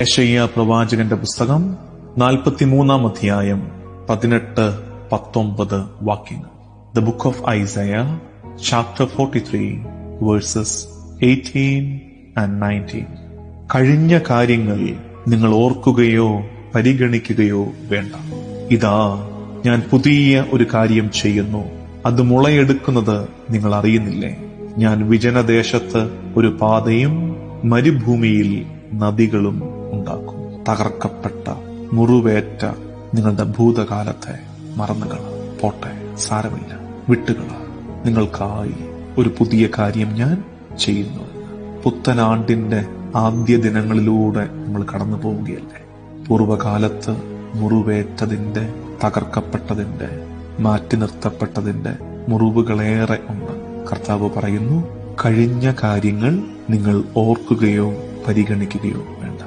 യെശയ്യാ പ്രവാചകന്റെ പുസ്തകം 43 അധ്യായം 18-19 വാക്യങ്ങൾ. The book of Isaiah, chapter 43, verses 18 and 19. കഴിഞ്ഞ കാര്യങ്ങൾ നിങ്ങൾ ഓർക്കുകയോ പരിഗണിക്കുകയോ വേണ്ട. ഇതാ, ഞാൻ പുതിയ ഒരു കാര്യം ചെയ്യുന്നു, അത് മുളയെടുക്കുന്നത് നിങ്ങൾ അറിയുന്നില്ലേ? ഞാൻ വിജനദേശത്ത് ഒരു പാതയും മരുഭൂമിയിൽ നദികളും ഉണ്ടാക്കും. തകർക്കപ്പെട്ട മുറിവേറ്റ നിങ്ങളുടെ ഭൂതകാലത്തെ മറന്നുകള. പോട്ടെ, സാരമില്ല, വിട്ടുകള. നിങ്ങൾക്കായി ഒരു പുതിയ കാര്യം ഞാൻ ചെയ്യുന്നു. പുത്തനാണ്ടിന്റെ ആദ്യ ദിനങ്ങളിലൂടെ നമ്മൾ കടന്നു പോവുകയല്ലേ. പൂർവകാലത്ത് മുറിവേറ്റതിന്റെ, തകർക്കപ്പെട്ടതിന്റെ, മാറ്റി നിർത്തപ്പെട്ടതിന്റെ മുറിവുകളേറെ ഉണ്ട്. കർത്താവ് പറയുന്നു, കഴിഞ്ഞ കാര്യങ്ങൾ നിങ്ങൾ ഓർക്കുകയോ പരിഗണിക്കുകയോ വേണ്ട.